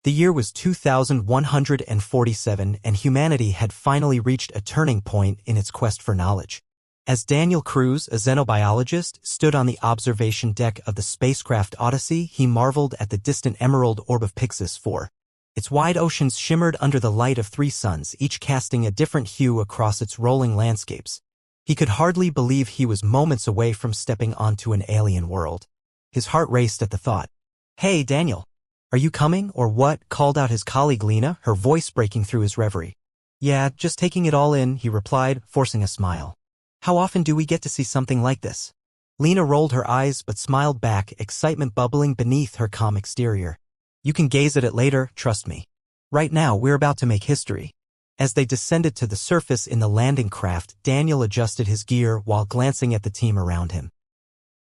The year was 2147 and humanity had finally reached a turning point in its quest for knowledge. As Daniel Cruz, a xenobiologist, stood on the observation deck of the spacecraft Odyssey, he marveled at the distant emerald orb of Pyxis 4. Its wide oceans shimmered under the light of 3 suns, each casting a different hue across its rolling landscapes. He could hardly believe he was moments away from stepping onto an alien world. His heart raced at the thought. "Hey, Daniel. Are you coming, or what?" called out his colleague Lena, her voice breaking through his reverie. "Yeah, just taking it all in," he replied, forcing a smile. "How often do we get to see something like this?" Lena rolled her eyes but smiled back, excitement bubbling beneath her calm exterior. "You can gaze at it later, trust me. Right now, we're about to make history." As they descended to the surface in the landing craft, Daniel adjusted his gear while glancing at the team around him.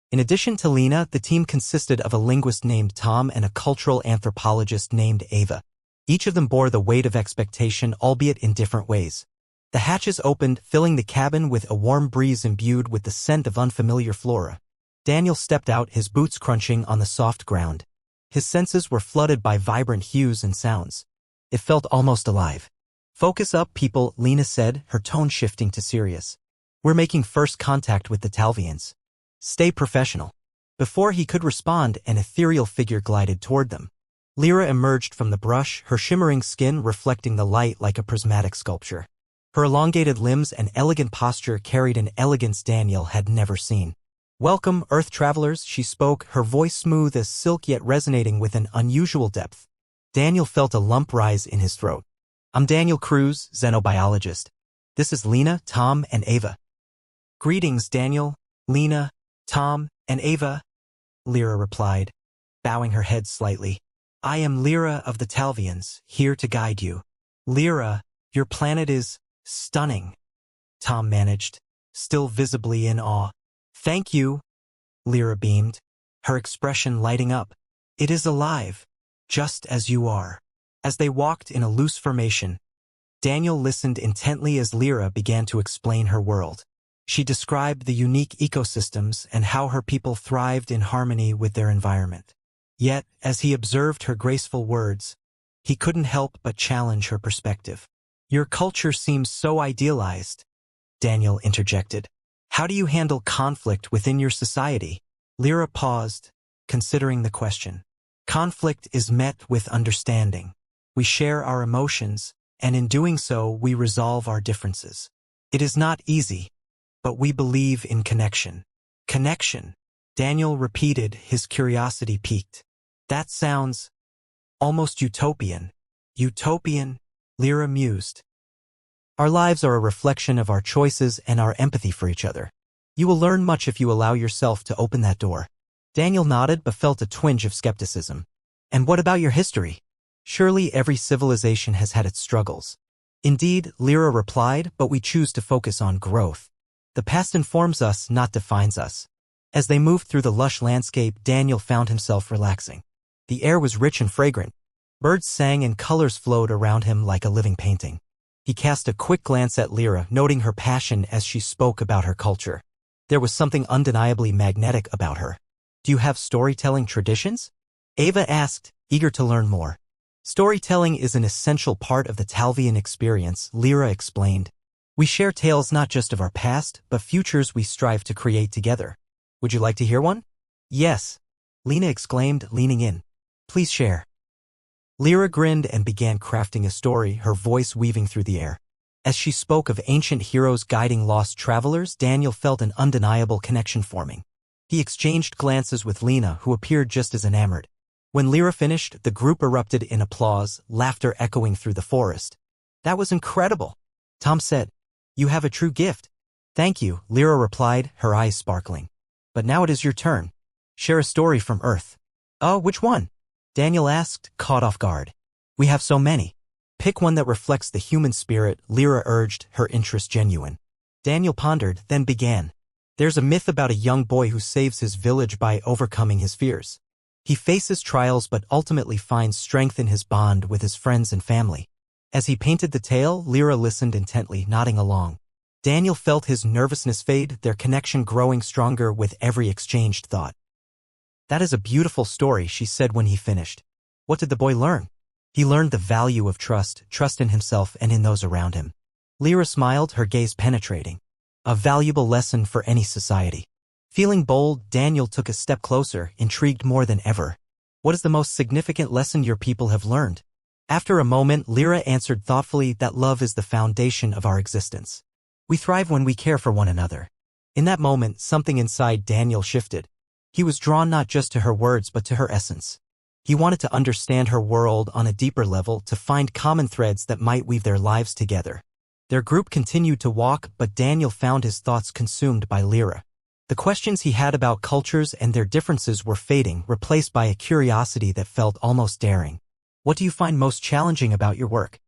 In addition to Lena, the team consisted of a linguist named Tom and a cultural anthropologist named Ava. Each of them bore the weight of expectation, albeit in different ways. The hatches opened, filling the cabin with a warm breeze imbued with the scent of unfamiliar flora. Daniel stepped out, his boots crunching on the soft ground. His senses were flooded by vibrant hues and sounds. It felt almost alive. "Focus up, people," Lena said, her tone shifting to serious. "We're making first contact with the Talvians. Stay professional." Before he could respond, an ethereal figure glided toward them. Lyra emerged from the brush, her shimmering skin reflecting the light like a prismatic sculpture. Her elongated limbs and elegant posture carried an elegance Daniel had never seen. "Welcome, Earth travelers," she spoke, her voice smooth as silk yet resonating with an unusual depth. Daniel felt a lump rise in his throat. "I'm Daniel Cruz, xenobiologist. This is Lena, Tom, and Ava." "Greetings, Daniel, Lena, Tom, and Ava," Lyra replied, bowing her head slightly. "I am Lyra of the Talvians, here to guide you." "Lyra, your planet is stunning," Tom managed, still visibly in awe. "Thank you," Lyra beamed, her expression lighting up. "It is alive, just as you are." As they walked in a loose formation, Daniel listened intently as Lyra began to explain her world. She described the unique ecosystems and how her people thrived in harmony with their environment. Yet, as he observed her graceful words, he couldn't help but challenge her perspective. "Your culture seems so idealized," Daniel interjected. "How do you handle conflict within your society?" Lyra paused, considering the question. "Conflict is met with understanding. We share our emotions, and in doing so, we resolve our differences. It is not easy, but we believe in connection." "Connection," Daniel repeated, his curiosity piqued. "That sounds almost utopian." "Utopian?" Lyra mused. "Our lives are a reflection of our choices and our empathy for each other. You will learn much if you allow yourself to open that door." Daniel nodded but felt a twinge of skepticism. "And what about your history? Surely every civilization has had its struggles." "Indeed," Lyra replied, "but we choose to focus on growth. The past informs us, not defines us." As they moved through the lush landscape, Daniel found himself relaxing. The air was rich and fragrant. Birds sang and colors flowed around him like a living painting. He cast a quick glance at Lyra, noting her passion as she spoke about her culture. There was something undeniably magnetic about her. "Do you have storytelling traditions?" Ava asked, eager to learn more. "Storytelling is an essential part of the Talvian experience," Lyra explained. "We share tales not just of our past, but futures we strive to create together. Would you like to hear one?" "Yes," Lena exclaimed, leaning in. "Please share." Lyra grinned and began crafting a story, her voice weaving through the air. As she spoke of ancient heroes guiding lost travelers, Daniel felt an undeniable connection forming. He exchanged glances with Lena, who appeared just as enamored. When Lyra finished, the group erupted in applause, laughter echoing through the forest. "That was incredible," Tom said. "You have a true gift." "Thank you," Lyra replied, her eyes sparkling. "But now it is your turn. Share a story from Earth." "Oh, which one?" Daniel asked, caught off guard. "We have so many." "Pick one that reflects the human spirit," Lyra urged, her interest genuine. Daniel pondered, then began. "There's a myth about a young boy who saves his village by overcoming his fears. He faces trials but ultimately finds strength in his bond with his friends and family." As he painted the tale, Lyra listened intently, nodding along. Daniel felt his nervousness fade, their connection growing stronger with every exchanged thought. "That is a beautiful story," she said when he finished. "What did the boy learn?" He learned the value of trust in himself and in those around him. Lyra smiled, her gaze penetrating. A valuable lesson for any society. Feeling bold, Daniel took a step closer, intrigued more than ever. What is the most significant lesson your people have learned? After a moment, Lyra answered thoughtfully that love is the foundation of our existence. We thrive when we care for one another. In that moment, something inside Daniel shifted. He was drawn not just to her words but to her essence. He wanted to understand her world on a deeper level, to find common threads that might weave their lives together. Their group continued to walk, but Daniel found his thoughts consumed by Lyra. The questions he had about cultures and their differences were fading, replaced by a curiosity that felt almost daring. What do you find most challenging about your work?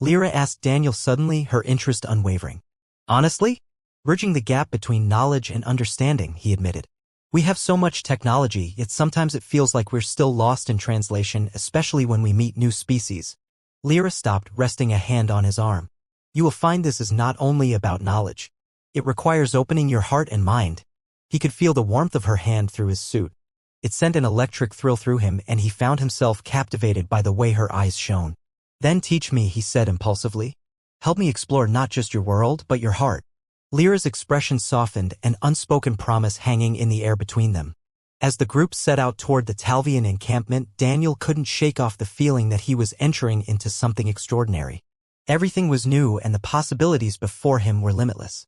Lyra asked Daniel suddenly, her interest unwavering. Honestly? Bridging the gap between knowledge and understanding, he admitted. We have so much technology, yet sometimes it feels like we're still lost in translation, especially when we meet new species. Lyra stopped, resting a hand on his arm. You will find this is not only about knowledge. It requires opening your heart and mind. He could feel the warmth of her hand through his suit. It sent an electric thrill through him, and he found himself captivated by the way her eyes shone. Then teach me, he said impulsively. Help me explore not just your world, but your heart. Lyra's expression softened, an unspoken promise hanging in the air between them. As the group set out toward the Talvian encampment, Daniel couldn't shake off the feeling that he was entering into something extraordinary. Everything was new, and the possibilities before him were limitless.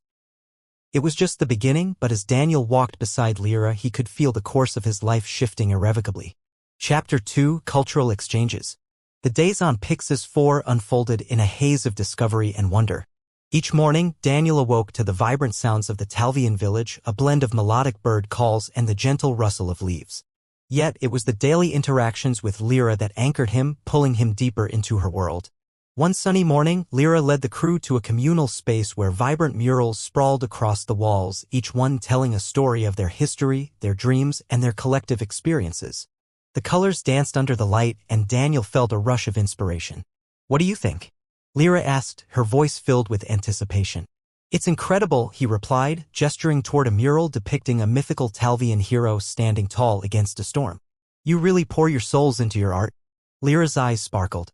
It was just the beginning, but as Daniel walked beside Lyra, he could feel the course of his life shifting irrevocably. Chapter 2: Cultural Exchanges. The days on Pixis 4 unfolded in a haze of discovery and wonder. Each morning, Daniel awoke to the vibrant sounds of the Talvian village, a blend of melodic bird calls and the gentle rustle of leaves. Yet it was the daily interactions with Lyra that anchored him, pulling him deeper into her world. One sunny morning, Lyra led the crew to a communal space where vibrant murals sprawled across the walls, each one telling a story of their history, their dreams, and their collective experiences. The colors danced under the light, and Daniel felt a rush of inspiration. What do you think? Lyra asked, her voice filled with anticipation. It's incredible, he replied, gesturing toward a mural depicting a mythical Talvian hero standing tall against a storm. You really pour your souls into your art? Lyra's eyes sparkled.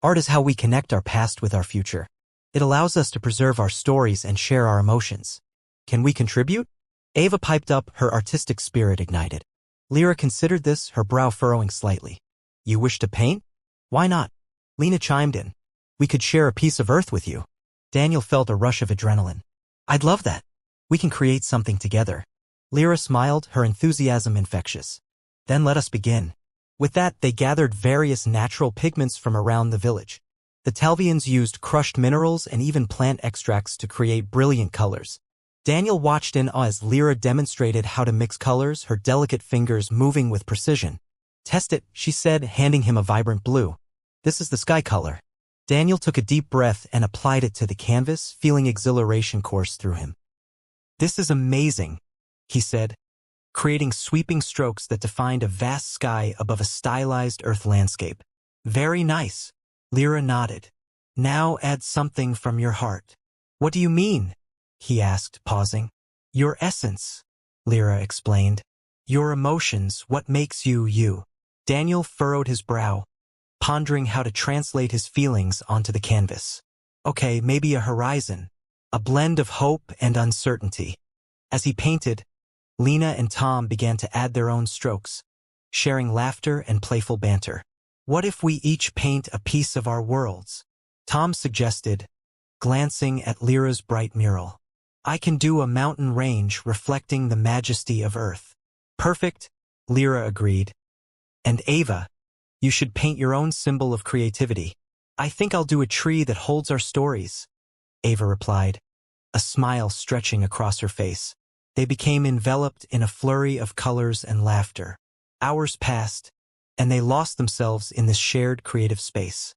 Art is how we connect our past with our future. It allows us to preserve our stories and share our emotions. Can we contribute? Ava piped up, her artistic spirit ignited. Lyra considered this, her brow furrowing slightly. You wish to paint? Why not? Lena chimed in. We could share a piece of earth with you. Daniel felt a rush of adrenaline. I'd love that. We can create something together. Lyra smiled, her enthusiasm infectious. Then let us begin. With that, they gathered various natural pigments from around the village. The Talvians used crushed minerals and even plant extracts to create brilliant colors. Daniel watched in awe as Lyra demonstrated how to mix colors, her delicate fingers moving with precision. Test it, she said, handing him a vibrant blue. This is the sky color. Daniel took a deep breath and applied it to the canvas, feeling exhilaration course through him. This is amazing, he said, creating sweeping strokes that defined a vast sky above a stylized earth landscape. Very nice. Lyra nodded. Now add something from your heart. What do you mean? He asked, pausing. Your essence, Lyra explained. Your emotions, what makes you you. Daniel furrowed his brow, pondering how to translate his feelings onto the canvas. Okay, maybe a horizon, a blend of hope and uncertainty. As he painted, Lena and Tom began to add their own strokes, sharing laughter and playful banter. What if we each paint a piece of our worlds? Tom suggested, glancing at Lyra's bright mural. I can do a mountain range reflecting the majesty of Earth. Perfect, Lyra agreed. And Ava, you should paint your own symbol of creativity. I think I'll do a tree that holds our stories, Ava replied, a smile stretching across her face. They became enveloped in a flurry of colors and laughter. Hours passed, and they lost themselves in this shared creative space.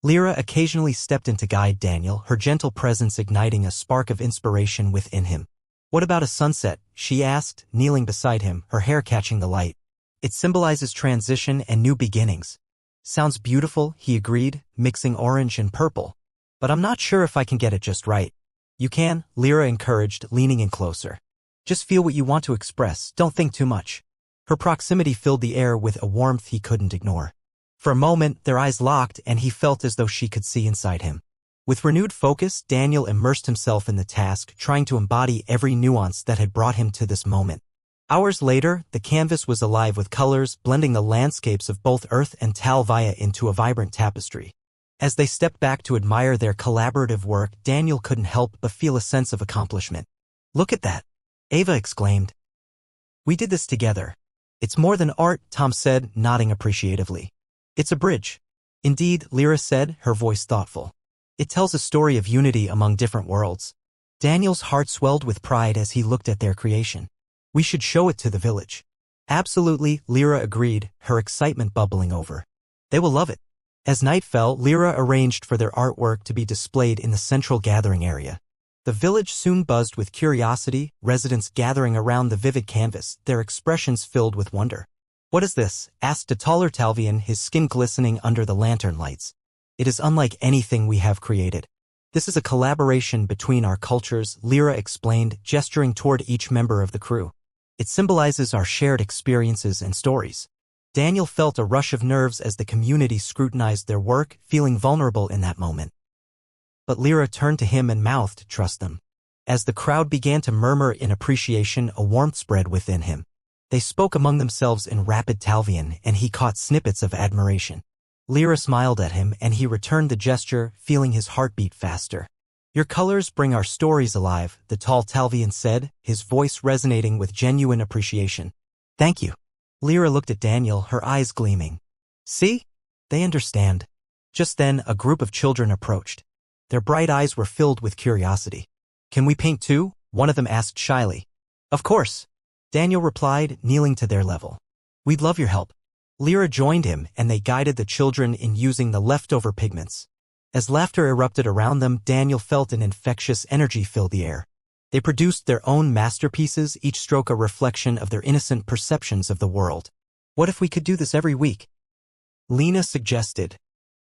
Lyra occasionally stepped in to guide Daniel, her gentle presence igniting a spark of inspiration within him. What about a sunset? She asked, kneeling beside him, her hair catching the light. It symbolizes transition and new beginnings. Sounds beautiful, he agreed, mixing orange and purple. But I'm not sure if I can get it just right. You can, Lyra encouraged, leaning in closer. Just feel what you want to express, don't think too much. Her proximity filled the air with a warmth he couldn't ignore. For a moment, their eyes locked and he felt as though she could see inside him. With renewed focus, Daniel immersed himself in the task, trying to embody every nuance that had brought him to this moment. Hours later, the canvas was alive with colors, blending the landscapes of both Earth and Talvia into a vibrant tapestry. As they stepped back to admire their collaborative work, Daniel couldn't help but feel a sense of accomplishment. "Look at that!" Ava exclaimed. "We did this together." "It's more than art," Tom said, nodding appreciatively. "It's a bridge." "Indeed," Lyra said, her voice thoughtful. "It tells a story of unity among different worlds." Daniel's heart swelled with pride as he looked at their creation. "We should show it to the village." "Absolutely," Lyra agreed, her excitement bubbling over. "They will love it." As night fell, Lyra arranged for their artwork to be displayed in the central gathering area. The village soon buzzed with curiosity, residents gathering around the vivid canvas, their expressions filled with wonder. "What is this?" asked a taller Talvian, his skin glistening under the lantern lights. "It is unlike anything we have created. This is a collaboration between our cultures," Lyra explained, gesturing toward each member of the crew. "It symbolizes our shared experiences and stories." Daniel felt a rush of nerves as the community scrutinized their work, feeling vulnerable in that moment. But Lyra turned to him and mouthed, "Trust them." As the crowd began to murmur in appreciation, a warmth spread within him. They spoke among themselves in rapid Talvian, and he caught snippets of admiration. Lyra smiled at him, and he returned the gesture, feeling his heartbeat faster. "Your colors bring our stories alive," the tall Talvian said, his voice resonating with genuine appreciation. "Thank you." Lyra looked at Daniel, her eyes gleaming. "See? They understand." Just then, a group of children approached. Their bright eyes were filled with curiosity. "Can we paint too?" one of them asked shyly. "Of course," Daniel replied, kneeling to their level. "We'd love your help." Lyra joined him, and they guided the children in using the leftover pigments. As laughter erupted around them, Daniel felt an infectious energy fill the air. They produced their own masterpieces, each stroke a reflection of their innocent perceptions of the world. "What if we could do this every week?" Lena suggested,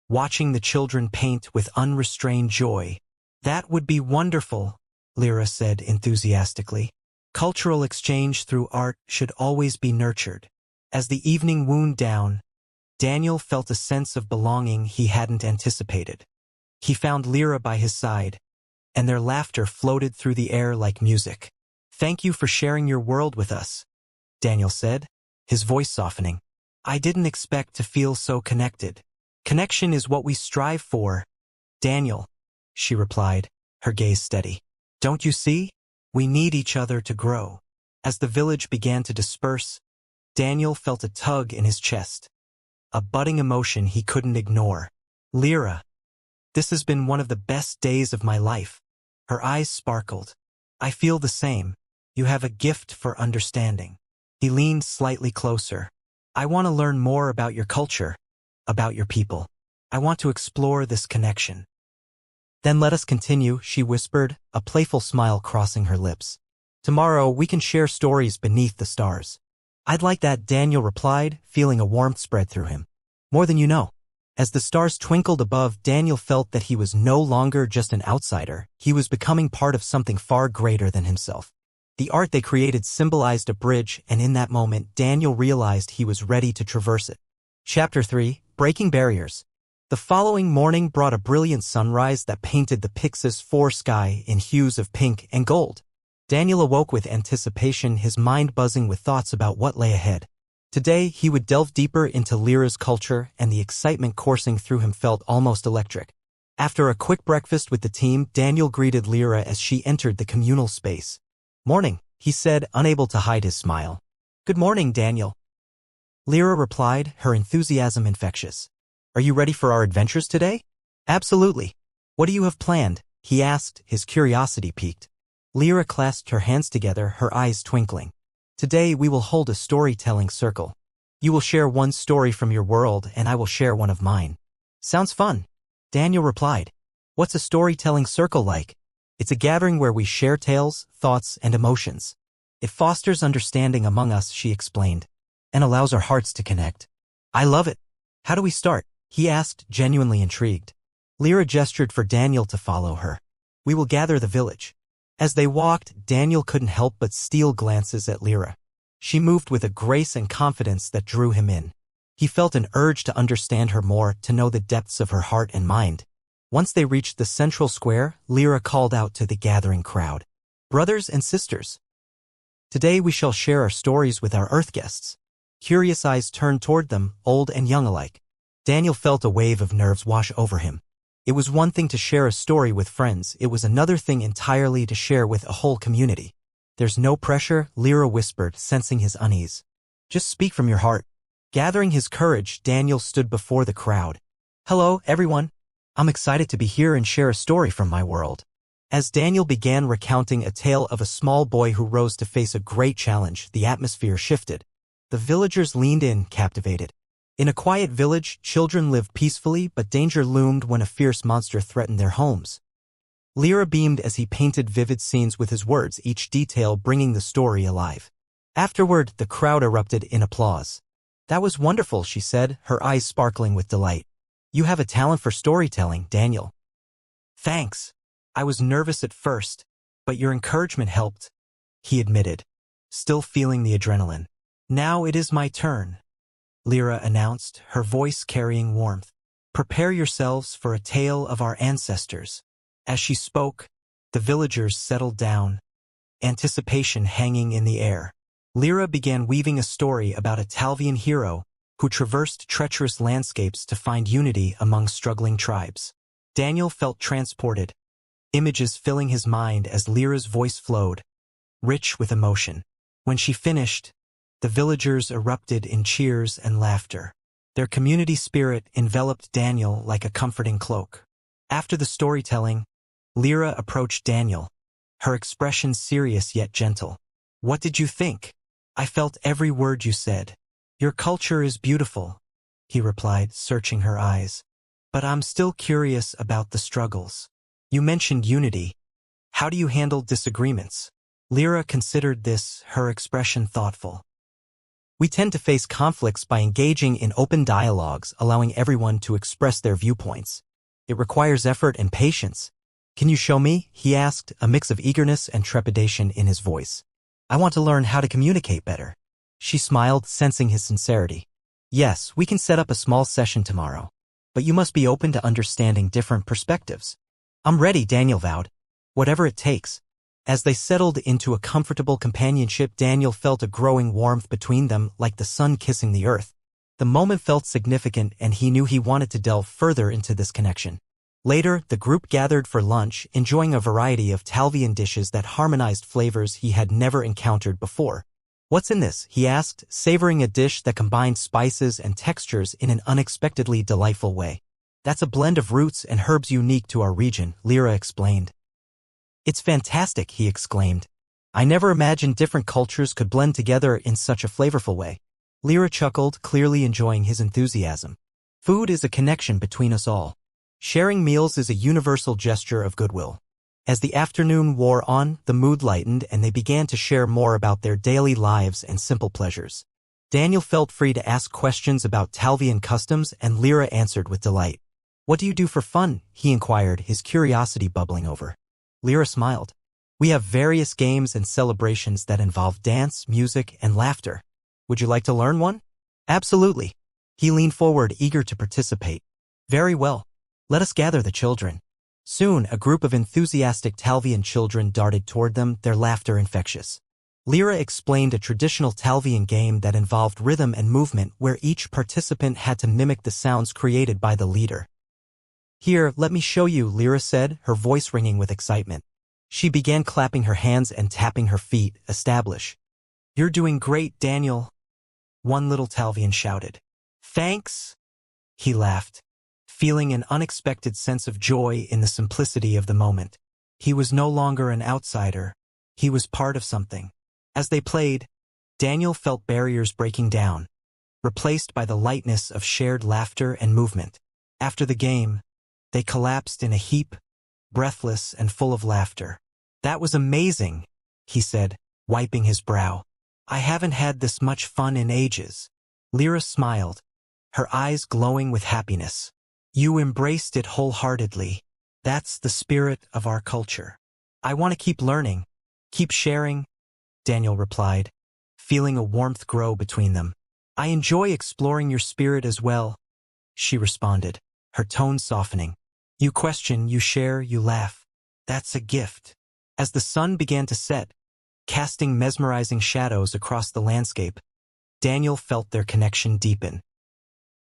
watching the children paint with unrestrained joy. "That would be wonderful," Lyra said enthusiastically. "Cultural exchange through art should always be nurtured." As the evening wound down, Daniel felt a sense of belonging he hadn't anticipated. He found Lyra by his side, and their laughter floated through the air like music. "Thank you for sharing your world with us," Daniel said, his voice softening. "I didn't expect to feel so connected." "Connection is what we strive for, Daniel," she replied, her gaze steady. "Don't you see? We need each other to grow." As the village began to disperse, Daniel felt a tug in his chest, a budding emotion he couldn't ignore. "Lyra, this has been one of the best days of my life." Her eyes sparkled. "I feel the same. You have a gift for understanding." He leaned slightly closer. "I want to learn more about your culture, about your people. I want to explore this connection." "Then let us continue," she whispered, a playful smile crossing her lips. "Tomorrow we can share stories beneath the stars." "I'd like that," Daniel replied, feeling a warmth spread through him. "More than you know." As the stars twinkled above, Daniel felt that he was no longer just an outsider. He was becoming part of something far greater than himself. The art they created symbolized a bridge, and in that moment, Daniel realized he was ready to traverse it. Chapter 3: Breaking Barriers. The following morning brought a brilliant sunrise that painted the Pixis 4 sky in hues of pink and gold. Daniel awoke with anticipation, his mind buzzing with thoughts about what lay ahead. Today, he would delve deeper into Lyra's culture, and the excitement coursing through him felt almost electric. After a quick breakfast with the team, Daniel greeted Lyra as she entered the communal space. "Morning," he said, unable to hide his smile. "Good morning, Daniel," Lyra replied, her enthusiasm infectious. "Are you ready for our adventures today?" "Absolutely." "What do you have planned?" he asked, his curiosity piqued. Lyra clasped her hands together, her eyes twinkling. "Today we will hold a storytelling circle. You will share one story from your world, and I will share one of mine." "Sounds fun," Daniel replied. "What's a storytelling circle like?" "It's a gathering where we share tales, thoughts, and emotions. It fosters understanding among us," she explained, "and allows our hearts to connect." "I love it. How do we start?" he asked, genuinely intrigued. Lyra gestured for Daniel to follow her. "We will gather the village." As they walked, Daniel couldn't help but steal glances at Lyra. She moved with a grace and confidence that drew him in. He felt an urge to understand her more, to know the depths of her heart and mind. Once they reached the central square, Lyra called out to the gathering crowd. "Brothers and sisters, today we shall share our stories with our Earth guests." Curious eyes turned toward them, old and young alike. Daniel felt a wave of nerves wash over him. It was one thing to share a story with friends, it was another thing entirely to share with a whole community. "There's no pressure," Lyra whispered, sensing his unease. "Just speak from your heart." Gathering his courage, Daniel stood before the crowd. "Hello, everyone. I'm excited to be here and share a story from my world." As Daniel began recounting a tale of a small boy who rose to face a great challenge, the atmosphere shifted. The villagers leaned in, captivated. In a quiet village, children lived peacefully, but danger loomed when a fierce monster threatened their homes. Lyra beamed as he painted vivid scenes with his words, each detail bringing the story alive. Afterward, the crowd erupted in applause. "That was wonderful," she said, her eyes sparkling with delight. "You have a talent for storytelling, Daniel." "Thanks. I was nervous at first, but your encouragement helped," he admitted, still feeling the adrenaline. "Now it is my turn," Lyra announced, her voice carrying warmth. "Prepare yourselves for a tale of our ancestors." As she spoke, the villagers settled down, anticipation hanging in the air. Lyra began weaving a story about a Talvian hero who traversed treacherous landscapes to find unity among struggling tribes. Daniel felt transported, images filling his mind as Lyra's voice flowed, rich with emotion. When she finished, the villagers erupted in cheers and laughter. Their community spirit enveloped Daniel like a comforting cloak. After the storytelling, Lyra approached Daniel, her expression serious yet gentle. "What did you think?" "I felt every word you said." "Your culture is beautiful," he replied, searching her eyes. "But I'm still curious about the struggles. You mentioned unity. How do you handle disagreements?" Lyra considered this, her expression thoughtful. "We tend to face conflicts by engaging in open dialogues, allowing everyone to express their viewpoints. It requires effort and patience." "Can you show me?" he asked, a mix of eagerness and trepidation in his voice. "I want to learn how to communicate better." She smiled, sensing his sincerity. "Yes, we can set up a small session tomorrow. But you must be open to understanding different perspectives." "I'm ready," Daniel vowed. "Whatever it takes." As they settled into a comfortable companionship, Daniel felt a growing warmth between them, like the sun kissing the earth. The moment felt significant, and he knew he wanted to delve further into this connection. Later, the group gathered for lunch, enjoying a variety of Talvian dishes that harmonized flavors he had never encountered before. "What's in this?" he asked, savoring a dish that combined spices and textures in an unexpectedly delightful way. "That's a blend of roots and herbs unique to our region," Lyra explained. "It's fantastic," he exclaimed. "I never imagined different cultures could blend together in such a flavorful way." Lyra chuckled, clearly enjoying his enthusiasm. "Food is a connection between us all. Sharing meals is a universal gesture of goodwill." As the afternoon wore on, the mood lightened and they began to share more about their daily lives and simple pleasures. Daniel felt free to ask questions about Talvian customs, and Lyra answered with delight. "What do you do for fun?" he inquired, his curiosity bubbling over. Lyra smiled. "We have various games and celebrations that involve dance, music, and laughter. Would you like to learn one?" "Absolutely." He leaned forward, eager to participate. "Very well. Let us gather the children." Soon, a group of enthusiastic Talvian children darted toward them, their laughter infectious. Lyra explained a traditional Talvian game that involved rhythm and movement, where each participant had to mimic the sounds created by the leader. "Here, let me show you," Lyra said, her voice ringing with excitement. She began clapping her hands and tapping her feet. "Establish." "You're doing great, Daniel," one little Talvian shouted. "Thanks," he laughed, feeling an unexpected sense of joy in the simplicity of the moment. He was no longer an outsider. He was part of something. As they played, Daniel felt barriers breaking down, replaced by the lightness of shared laughter and movement. After the game, they collapsed in a heap, breathless and full of laughter. "That was amazing," he said, wiping his brow. "I haven't had this much fun in ages." Lyra smiled, her eyes glowing with happiness. "You embraced it wholeheartedly. That's the spirit of our culture." "I want to keep learning, keep sharing," Daniel replied, feeling a warmth grow between them. I enjoy exploring your spirit as well, she responded, her tone softening. You question, you share, you laugh. That's a gift. As the sun began to set, casting mesmerizing shadows across the landscape, Daniel felt their connection deepen.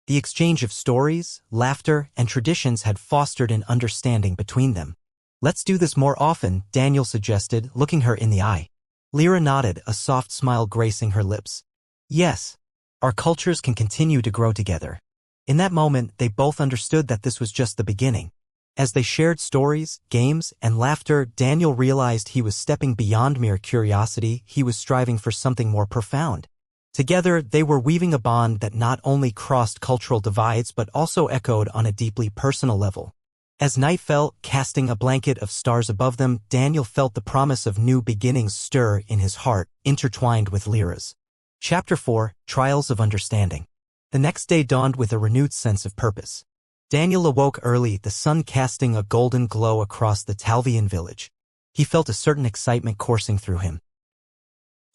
The exchange of stories, laughter, and traditions had fostered an understanding between them. Let's do this more often, Daniel suggested, looking her in the eye. Lyra nodded, a soft smile gracing her lips. Yes, our cultures can continue to grow together. In that moment, they both understood that this was just the beginning. As they shared stories, games, and laughter, Daniel realized he was stepping beyond mere curiosity. He was striving for something more profound. Together, they were weaving a bond that not only crossed cultural divides but also echoed on a deeply personal level. As night fell, casting a blanket of stars above them, Daniel felt the promise of new beginnings stir in his heart, intertwined with Lyra's. Chapter 4, Trials of Understanding. The next day dawned with a renewed sense of purpose. Daniel awoke early, the sun casting a golden glow across the Talvian village. He felt a certain excitement coursing through him.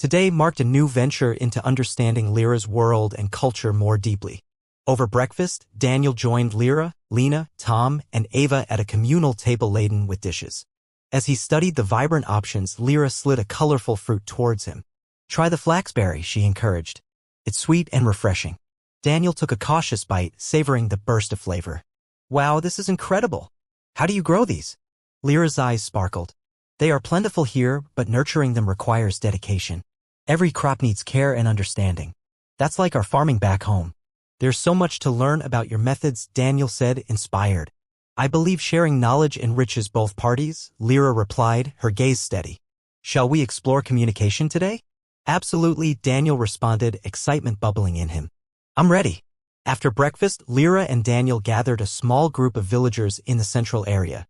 Today marked a new venture into understanding Lyra's world and culture more deeply. Over breakfast, Daniel joined Lyra, Lena, Tom, and Ava at a communal table laden with dishes. As he studied the vibrant options, Lyra slid a colorful fruit towards him. Try the flaxberry, she encouraged. It's sweet and refreshing. Daniel took a cautious bite, savoring the burst of flavor. Wow, this is incredible. How do you grow these? Lyra's eyes sparkled. They are plentiful here, but nurturing them requires dedication. Every crop needs care and understanding. That's like our farming back home. There's so much to learn about your methods, Daniel said, inspired. I believe sharing knowledge enriches both parties, Lyra replied, her gaze steady. Shall we explore communication today? Absolutely, Daniel responded, excitement bubbling in him. I'm ready. After breakfast, Lyra and Daniel gathered a small group of villagers in the central area.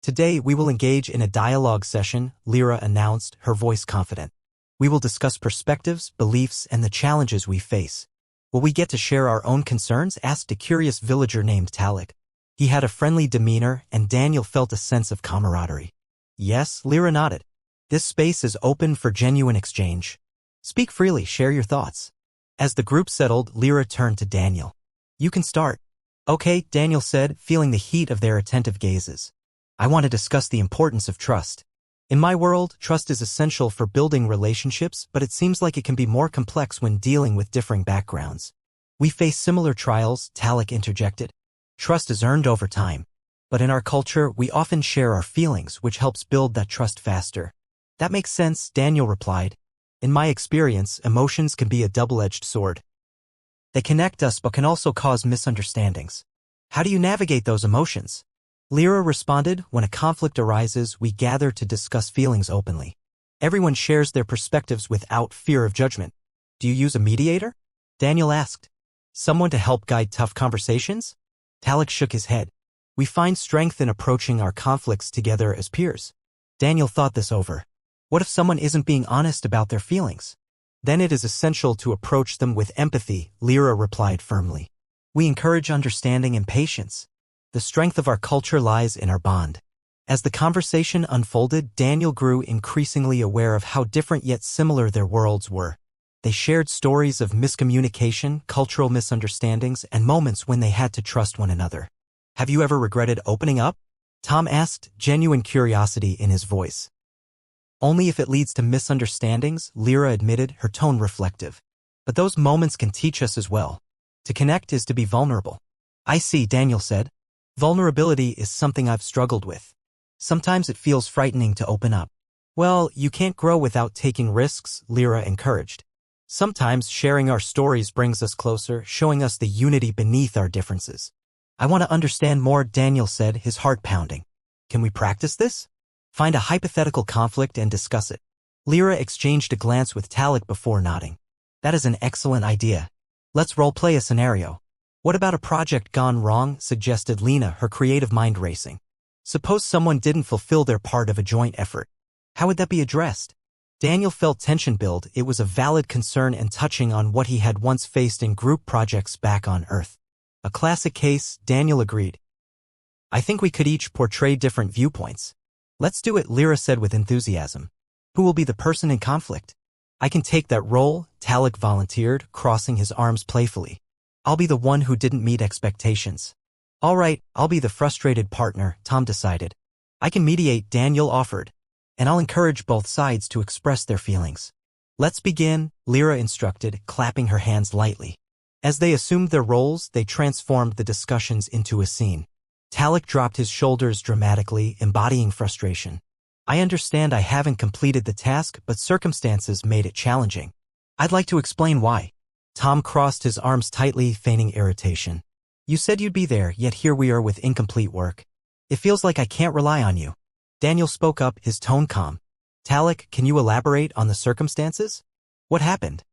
Today, we will engage in a dialogue session, Lyra announced, her voice confident. We will discuss perspectives, beliefs, and the challenges we face. Will we get to share our own concerns? Asked a curious villager named Talik. He had a friendly demeanor, and Daniel felt a sense of camaraderie. Yes, Lyra nodded. This space is open for genuine exchange. Speak freely, share your thoughts. As the group settled, Lyra turned to Daniel. You can start. Okay, Daniel said, feeling the heat of their attentive gazes. I want to discuss the importance of trust. In my world, trust is essential for building relationships, but it seems like it can be more complex when dealing with differing backgrounds. We face similar trials, Talik interjected. Trust is earned over time. But in our culture, we often share our feelings, which helps build that trust faster. That makes sense, Daniel replied. In my experience, emotions can be a double-edged sword. They connect us but can also cause misunderstandings. How do you navigate those emotions? Lyra responded, when a conflict arises, we gather to discuss feelings openly. Everyone shares their perspectives without fear of judgment. Do you use a mediator? Daniel asked. Someone to help guide tough conversations? Talik shook his head. We find strength in approaching our conflicts together as peers. Daniel thought this over. What if someone isn't being honest about their feelings? Then it is essential to approach them with empathy, Lyra replied firmly. We encourage understanding and patience. The strength of our culture lies in our bond. As the conversation unfolded, Daniel grew increasingly aware of how different yet similar their worlds were. They shared stories of miscommunication, cultural misunderstandings, and moments when they had to trust one another. Have you ever regretted opening up? Tom asked, genuine curiosity in his voice. Only if it leads to misunderstandings, Lyra admitted, her tone reflective. But those moments can teach us as well. To connect is to be vulnerable. I see, Daniel said. Vulnerability is something I've struggled with. Sometimes it feels frightening to open up. Well, you can't grow without taking risks, Lyra encouraged. Sometimes sharing our stories brings us closer, showing us the unity beneath our differences. I want to understand more, Daniel said, his heart pounding. Can we practice this? Find a hypothetical conflict and discuss it. Lyra exchanged a glance with Talik before nodding. That is an excellent idea. Let's role-play a scenario. What about a project gone wrong, suggested Lena, her creative mind racing. Suppose someone didn't fulfill their part of a joint effort. How would that be addressed? Daniel felt tension build. It was a valid concern and touching on what he had once faced in group projects back on Earth. A classic case, Daniel agreed. I think we could each portray different viewpoints. Let's do it, Lyra said with enthusiasm. Who will be the person in conflict? I can take that role, Talik volunteered, crossing his arms playfully. I'll be the one who didn't meet expectations. All right, I'll be the frustrated partner, Tom decided. I can mediate, Daniel offered. And I'll encourage both sides to express their feelings. Let's begin, Lyra instructed, clapping her hands lightly. As they assumed their roles, they transformed the discussions into a scene. Talik dropped his shoulders dramatically, embodying frustration. I understand I haven't completed the task, but circumstances made it challenging. I'd like to explain why. Tom crossed his arms tightly, feigning irritation. You said you'd be there, yet here we are with incomplete work. It feels like I can't rely on you. Daniel spoke up, his tone calm. Talik, can you elaborate on the circumstances? What happened?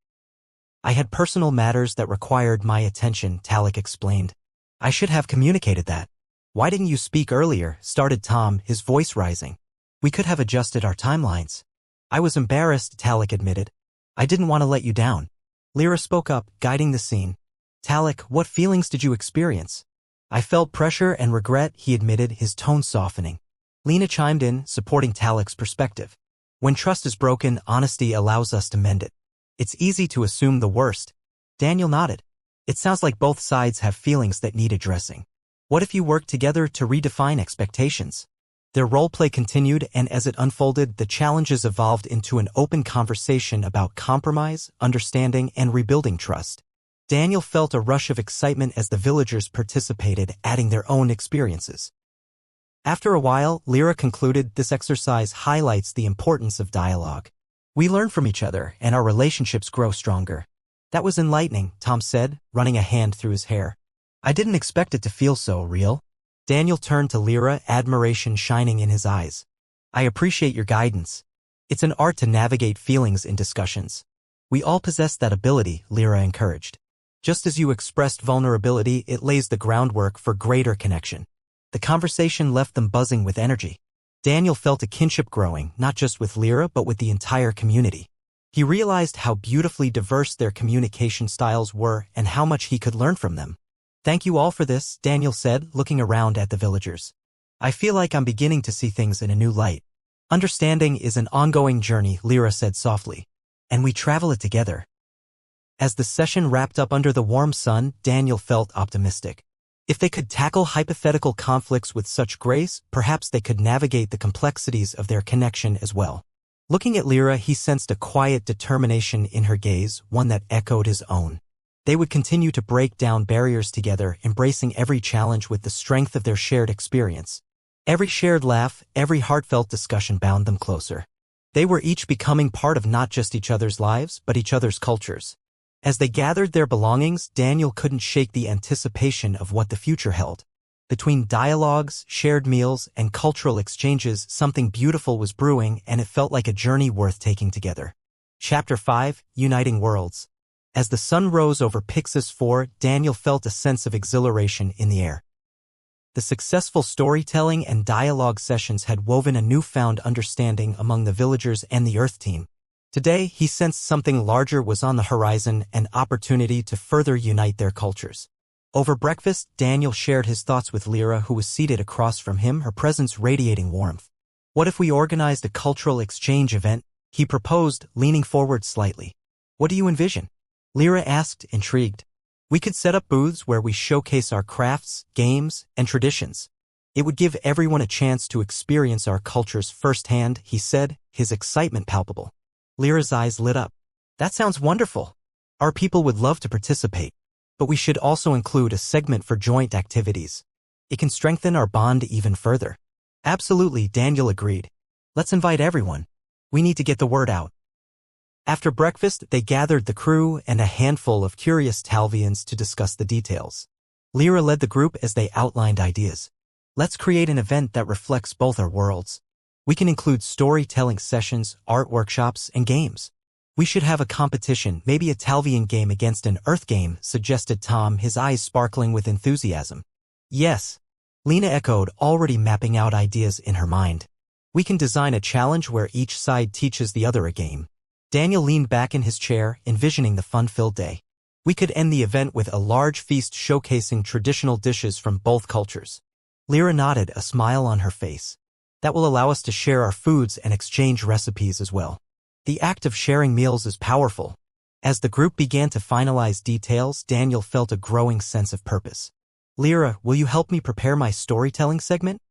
I had personal matters that required my attention, Talik explained. I should have communicated that. Why didn't you speak earlier? Started Tom, his voice rising. We could have adjusted our timelines. I was embarrassed, Talik admitted. I didn't want to let you down. Lyra spoke up, guiding the scene. Talik, what feelings did you experience? I felt pressure and regret, he admitted, his tone softening. Lena chimed in, supporting Talik's perspective. When trust is broken, honesty allows us to mend it. It's easy to assume the worst. Daniel nodded. It sounds like both sides have feelings that need addressing. What if you work together to redefine expectations? Their roleplay continued, and as it unfolded, the challenges evolved into an open conversation about compromise, understanding, and rebuilding trust. Daniel felt a rush of excitement as the villagers participated, adding their own experiences. After a while, Lyra concluded, this exercise highlights the importance of dialogue. We learn from each other, and our relationships grow stronger. That was enlightening, Tom said, running a hand through his hair. I didn't expect it to feel so real. Daniel turned to Lyra, admiration shining in his eyes. I appreciate your guidance. It's an art to navigate feelings in discussions. We all possess that ability, Lyra encouraged. Just as you expressed vulnerability, it lays the groundwork for greater connection. The conversation left them buzzing with energy. Daniel felt a kinship growing, not just with Lyra but with the entire community. He realized how beautifully diverse their communication styles were and how much he could learn from them. Thank you all for this, Daniel said, looking around at the villagers. I feel like I'm beginning to see things in a new light. Understanding is an ongoing journey, Lyra said softly. And we travel it together. As the session wrapped up under the warm sun, Daniel felt optimistic. If they could tackle hypothetical conflicts with such grace, perhaps they could navigate the complexities of their connection as well. Looking at Lyra, he sensed a quiet determination in her gaze, one that echoed his own. They would continue to break down barriers together, embracing every challenge with the strength of their shared experience. Every shared laugh, every heartfelt discussion bound them closer. They were each becoming part of not just each other's lives, but each other's cultures. As they gathered their belongings, Daniel couldn't shake the anticipation of what the future held. Between dialogues, shared meals, and cultural exchanges, something beautiful was brewing, and it felt like a journey worth taking together. Chapter 5, Uniting Worlds. As the sun rose over Pixis 4, Daniel felt a sense of exhilaration in the air. The successful storytelling and dialogue sessions had woven a newfound understanding among the villagers and the Earth team. Today, he sensed something larger was on the horizon, an opportunity to further unite their cultures. Over breakfast, Daniel shared his thoughts with Lyra, who was seated across from him, her presence radiating warmth. What if we organized a cultural exchange event? He proposed, leaning forward slightly. What do you envision? Lyra asked, intrigued. We could set up booths where we showcase our crafts, games, and traditions. It would give everyone a chance to experience our cultures firsthand, he said, his excitement palpable. Lyra's eyes lit up. That sounds wonderful. Our people would love to participate. But we should also include a segment for joint activities. It can strengthen our bond even further. Absolutely, Daniel agreed. Let's invite everyone. We need to get the word out. After breakfast, they gathered the crew and a handful of curious Talvians to discuss the details. Lyra led the group as they outlined ideas. Let's create an event that reflects both our worlds. We can include storytelling sessions, art workshops, and games. We should have a competition, maybe a Talvian game against an Earth game, suggested Tom, his eyes sparkling with enthusiasm. Yes, Lena echoed, already mapping out ideas in her mind. We can design a challenge where each side teaches the other a game. Daniel leaned back in his chair, envisioning the fun-filled day. We could end the event with a large feast showcasing traditional dishes from both cultures. Lyra nodded, a smile on her face. That will allow us to share our foods and exchange recipes as well. The act of sharing meals is powerful. As the group began to finalize details, Daniel felt a growing sense of purpose. Lyra, will you help me prepare my storytelling segment?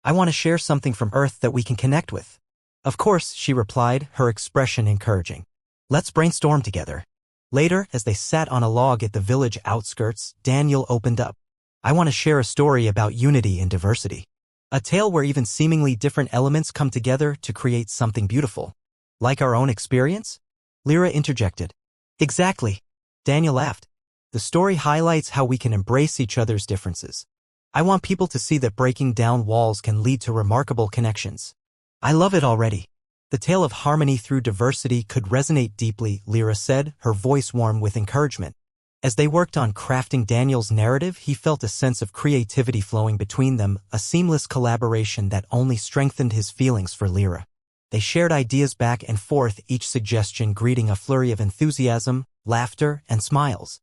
I want to share something from Earth that we can connect with. Of course, she replied, her expression encouraging. Let's brainstorm together. Later, as they sat on a log at the village outskirts, Daniel opened up. I want to share a story about unity and diversity. A tale where even seemingly different elements come together to create something beautiful. Like our own experience? Lyra interjected. Exactly. Daniel laughed. The story highlights how we can embrace each other's differences. I want people to see that breaking down walls can lead to remarkable connections. I love it already. The tale of harmony through diversity could resonate deeply, Lyra said, her voice warm with encouragement. As they worked on crafting Daniel's narrative, he felt a sense of creativity flowing between them, a seamless collaboration that only strengthened his feelings for Lyra. They shared ideas back and forth, each suggestion greeting a flurry of enthusiasm, laughter, and smiles.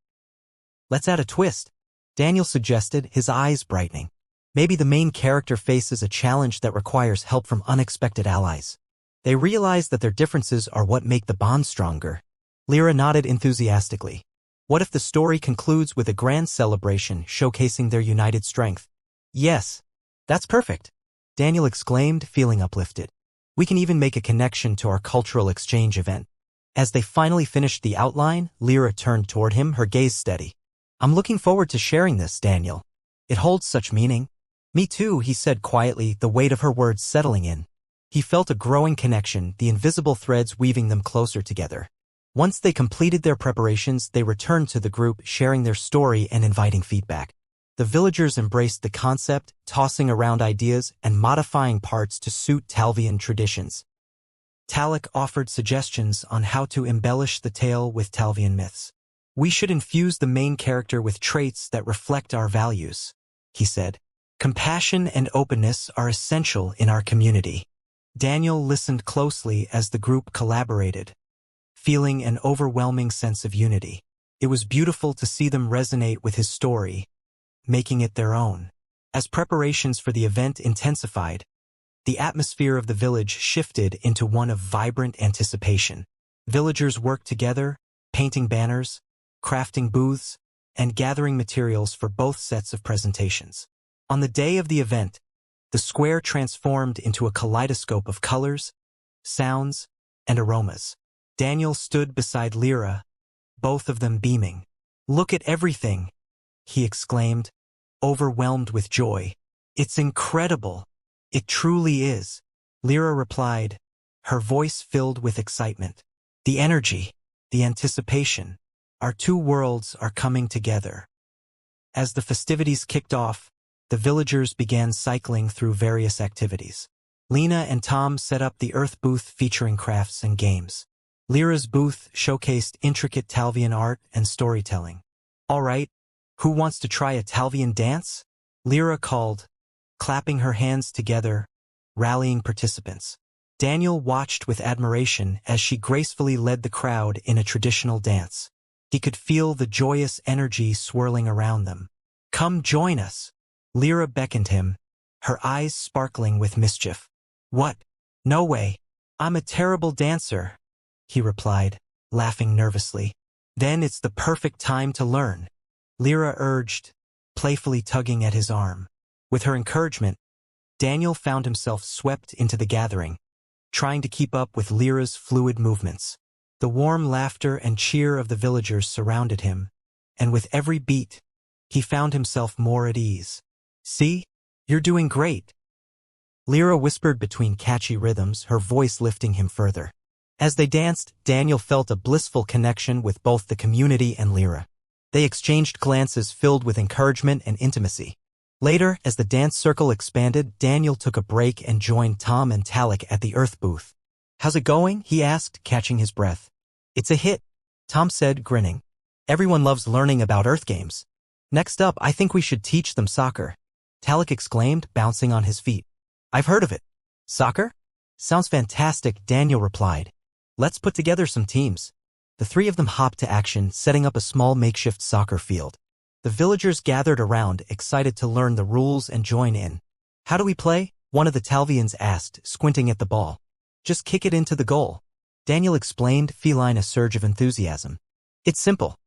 Let's add a twist, Daniel suggested, his eyes brightening. Maybe the main character faces a challenge that requires help from unexpected allies. They realize that their differences are what make the bond stronger. Lyra nodded enthusiastically. What if the story concludes with a grand celebration showcasing their united strength? Yes, that's perfect, Daniel exclaimed, feeling uplifted. We can even make a connection to our cultural exchange event. As they finally finished the outline, Lyra turned toward him, her gaze steady. I'm looking forward to sharing this, Daniel. It holds such meaning. Me too, he said quietly, the weight of her words settling in. He felt a growing connection, the invisible threads weaving them closer together. Once they completed their preparations, they returned to the group, sharing their story and inviting feedback. The villagers embraced the concept, tossing around ideas and modifying parts to suit Talvian traditions. Talek offered suggestions on how to embellish the tale with Talvian myths. We should infuse the main character with traits that reflect our values, he said. Compassion and openness are essential in our community. Daniel listened closely as the group collaborated, feeling an overwhelming sense of unity. It was beautiful to see them resonate with his story, making it their own. As preparations for the event intensified, the atmosphere of the village shifted into one of vibrant anticipation. Villagers worked together, painting banners, crafting booths, and gathering materials for both sets of presentations. On the day of the event, the square transformed into a kaleidoscope of colors, sounds, and aromas. Daniel stood beside Lyra, both of them beaming. Look at everything, he exclaimed, overwhelmed with joy. It's incredible. It truly is, Lyra replied, her voice filled with excitement. The energy, the anticipation, our two worlds are coming together. As the festivities kicked off, the villagers began cycling through various activities. Lena and Tom set up the Earth booth featuring crafts and games. Lyra's booth showcased intricate Talvian art and storytelling. All right, who wants to try a Talvian dance? Lyra called, clapping her hands together, rallying participants. Daniel watched with admiration as she gracefully led the crowd in a traditional dance. He could feel the joyous energy swirling around them. Come join us. Lyra beckoned him, her eyes sparkling with mischief. What? No way. I'm a terrible dancer, he replied, laughing nervously. Then it's the perfect time to learn, Lyra urged, playfully tugging at his arm. With her encouragement, Daniel found himself swept into the gathering, trying to keep up with Lyra's fluid movements. The warm laughter and cheer of the villagers surrounded him, and with every beat, he found himself more at ease. See? You're doing great, Lyra whispered between catchy rhythms, her voice lifting him further. As they danced, Daniel felt a blissful connection with both the community and Lyra. They exchanged glances filled with encouragement and intimacy. Later, as the dance circle expanded, Daniel took a break and joined Tom and Talek at the Earth booth. How's it going? He asked, catching his breath. It's a hit, Tom said, grinning. Everyone loves learning about Earth games. Next up, I think we should teach them soccer, Talek exclaimed, bouncing on his feet. I've heard of it. Soccer? Sounds fantastic, Daniel replied. Let's put together some teams. The three of them hopped to action, setting up a small makeshift soccer field. The villagers gathered around, excited to learn the rules and join in. How do we play? One of the Talvians asked, squinting at the ball. Just kick it into the goal. Daniel explained, feline a surge of enthusiasm. It's simple.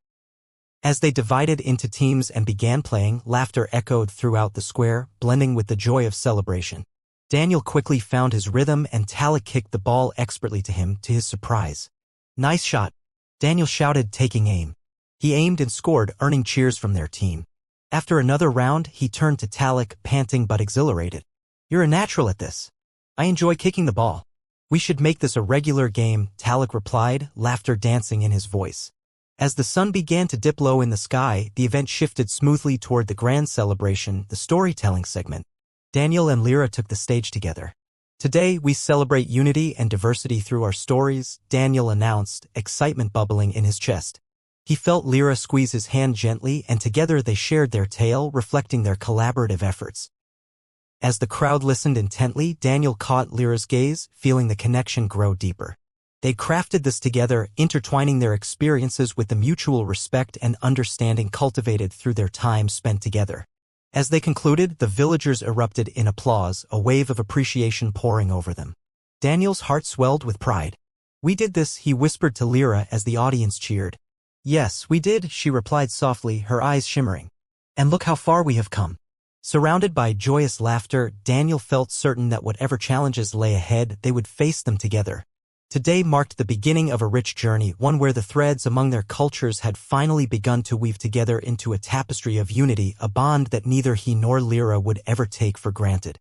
As they divided into teams and began playing, laughter echoed throughout the square, blending with the joy of celebration. Daniel quickly found his rhythm and Talik kicked the ball expertly to him, to his surprise. Nice shot, Daniel shouted, taking aim. He aimed and scored, earning cheers from their team. After another round, he turned to Talik, panting but exhilarated. You're a natural at this. I enjoy kicking the ball. We should make this a regular game, Talik replied, laughter dancing in his voice. As the sun began to dip low in the sky, the event shifted smoothly toward the grand celebration, the storytelling segment. Daniel and Lyra took the stage together. Today, we celebrate unity and diversity through our stories, Daniel announced, excitement bubbling in his chest. He felt Lyra squeeze his hand gently, and together they shared their tale, reflecting their collaborative efforts. As the crowd listened intently, Daniel caught Lyra's gaze, feeling the connection grow deeper. They crafted this together, intertwining their experiences with the mutual respect and understanding cultivated through their time spent together. As they concluded, the villagers erupted in applause, a wave of appreciation pouring over them. Daniel's heart swelled with pride. We did this, he whispered to Lyra as the audience cheered. Yes, we did, she replied softly, her eyes shimmering. And look how far we have come. Surrounded by joyous laughter, Daniel felt certain that whatever challenges lay ahead, they would face them together. Today marked the beginning of a rich journey, one where the threads among their cultures had finally begun to weave together into a tapestry of unity, a bond that neither he nor Lyra would ever take for granted.